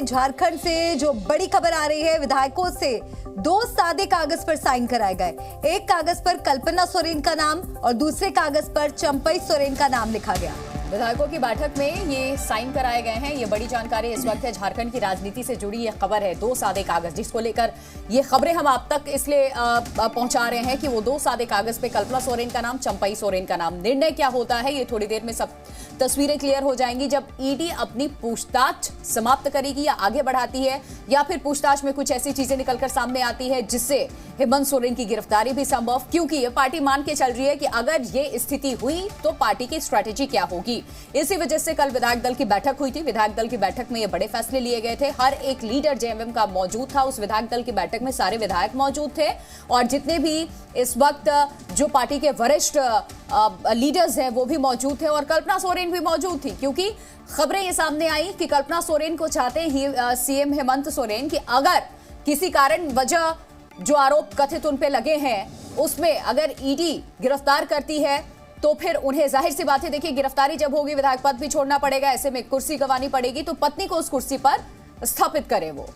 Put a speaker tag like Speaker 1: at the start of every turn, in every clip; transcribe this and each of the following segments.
Speaker 1: झारखंड से जो बड़ी खबर आ रही है, विधायकों से 2 सादे कागज पर साइन कराए गए। एक कागज पर कल्पना सोरेन का नाम और दूसरे कागज पर चंपई सोरेन का नाम लिखा गया।
Speaker 2: विधायकों की बैठक में ये साइन कराए गए हैं। ये बड़ी जानकारी इस वक्त है। झारखंड की राजनीति से जुड़ी ये खबर है, 2 सादे कागज, जिसको लेकर ये खबरें हम आप तक इसलिए पहुंचा रहे हैं कि वो 2 सादे कागज पे कल्पना सोरेन का नाम, चंपई सोरेन का नाम। निर्णय क्या होता है ये थोड़ी देर में सब तस्वीरें क्लियर हो जाएंगी, जब ईडी अपनी पूछताछ समाप्त करेगी या आगे बढ़ाती है, या फिर पूछताछ में कुछ ऐसी चीजें निकलकर सामने आती है जिससे हेमंत सोरेन की गिरफ्तारी भी संभव, क्योंकि ये पार्टी मान के चल रही है कि अगर ये स्थिति हुई तो पार्टी की स्ट्रेटेजी क्या होगी। इसी वजह से कल विधायक दल की बैठक हुई थी। विधायक दल की बैठक में ये बड़े फैसले लिए गए थे। हर एक लीडर जेएमएम का मौजूद था। उस विधायक दल की बैठक में सारे विधायक मौजूद थे और जितने भी इस वक्त जो पार्टी के वरिष्ठ लीडर्स हैं वो भी मौजूद थे और कल्पना सोरेन भी मौजूद थी, क्योंकि खबरें ये सामने आई कि कल्पना सोरेन को चाहते ही सीएम हेमंत सोरेन कि अगर किसी कारण वजह जो आरोप कथित उन पे लगे हैं उसमें अगर ईडी गिरफ्तार करती है तो फिर उन्हें, जाहिर सी बात है, देखिए गिरफ्तारी जब होगी विधायक पद भी छोड़ना पड़ेगा, ऐसे में कुर्सी गंवानी पड़ेगी, तो पत्नी को उस कुर्सी पर स्थापित करे वो।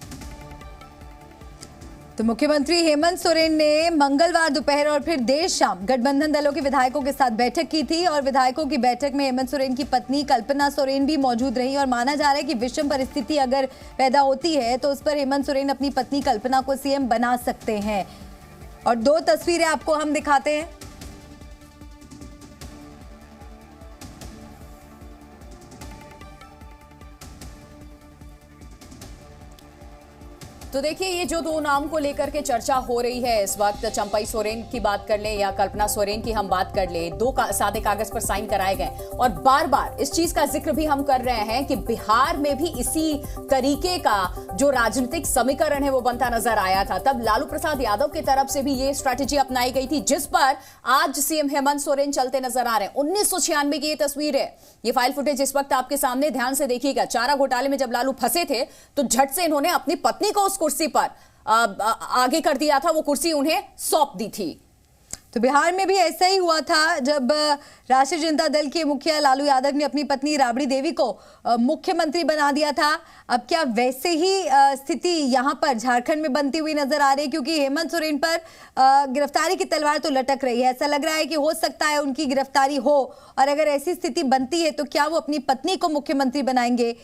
Speaker 1: तो मुख्यमंत्री हेमंत सोरेन ने मंगलवार दोपहर और फिर देर शाम गठबंधन दलों के विधायकों के साथ बैठक की थी और विधायकों की बैठक में हेमंत सोरेन की पत्नी कल्पना सोरेन भी मौजूद रही और माना जा रहा है कि विषम परिस्थिति अगर पैदा होती है तो उस पर हेमंत सोरेन अपनी पत्नी कल्पना को सीएम बना सकते हैं। और 2 तस्वीरें आपको हम दिखाते हैं।
Speaker 2: तो देखिए, ये जो 2 नाम को लेकर के चर्चा हो रही है इस वक्त, चंपई सोरेन की बात कर ले या कल्पना सोरेन की हम बात कर ले, 2 सादे कागज पर साइन कराए गए और बार बार इस चीज का जिक्र भी हम कर रहे हैं कि बिहार में भी इसी तरीके का जो राजनीतिक समीकरण है वो बनता नजर आया था। तब लालू प्रसाद यादव की तरफ से भी ये स्ट्रेटेजी अपनाई गई थी, जिस पर आज सीएम हेमंत सोरेन चलते नजर आ रहे हैं। 1996 की ये तस्वीर है, ये फाइल फुटेज इस वक्त आपके सामने, ध्यान से देखिएगा। चारा घोटाले में जब लालू फंसे थे तो झट से इन्होंने अपनी पत्नी को उस कुर्सी पर आगे कर दिया था, वो कुर्सी उन्हें सौंप दी थी।
Speaker 1: तो बिहार में भी ऐसा ही हुआ था जब राष्ट्रीय जनता दल के मुखिया लालू यादव ने अपनी पत्नी राबड़ी देवी को मुख्यमंत्री बना दिया था। अब क्या वैसे ही स्थिति यहां पर झारखंड में बनती हुई नजर आ रही है, क्योंकि हेमंत सोरेन पर गिरफ्तारी की तलवार तो लटक रही है। ऐसा लग रहा है कि हो सकता है उनकी गिरफ्तारी हो और अगर ऐसी स्थिति बनती है तो क्या वो अपनी पत्नी को मुख्यमंत्री बनाएंगे?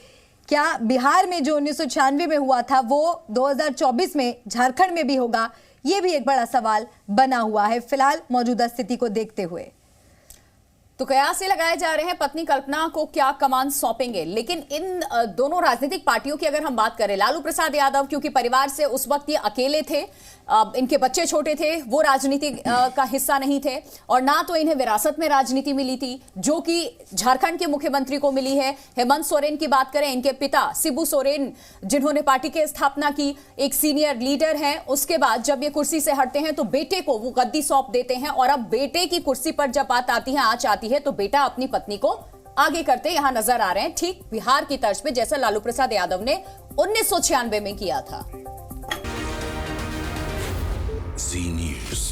Speaker 1: क्या बिहार में जो 1996 में हुआ था वो 2024 में झारखंड में भी होगा? ये भी एक बड़ा सवाल बना हुआ है फिलहाल मौजूदा स्थिति को देखते हुए।
Speaker 2: तो कयास ये लगाए जा रहे हैं पत्नी कल्पना को क्या कमान सौंपेंगे, लेकिन इन दोनों राजनीतिक पार्टियों की अगर हम बात करें, लालू प्रसाद यादव क्योंकि परिवार से उस वक्त ये अकेले थे, इनके बच्चे छोटे थे, वो राजनीति का हिस्सा नहीं थे और ना तो इन्हें विरासत में राजनीति मिली थी जो कि झारखंड के मुख्यमंत्री को मिली है। हेमंत सोरेन की बात करें, इनके पिता शिबू सोरेन जिन्होंने पार्टी की स्थापना की, एक सीनियर लीडर हैं। उसके बाद जब ये कुर्सी से हटते हैं तो बेटे को वो गद्दी सौंप देते हैं और अब बेटे की कुर्सी पर जब बात आती है, आंच आती है, तो बेटा अपनी पत्नी को आगे करते यहां नजर आ रहे हैं, ठीक बिहार की तर्ज पे जैसा लालू प्रसाद यादव ने 1996 में किया था।
Speaker 3: Zee News.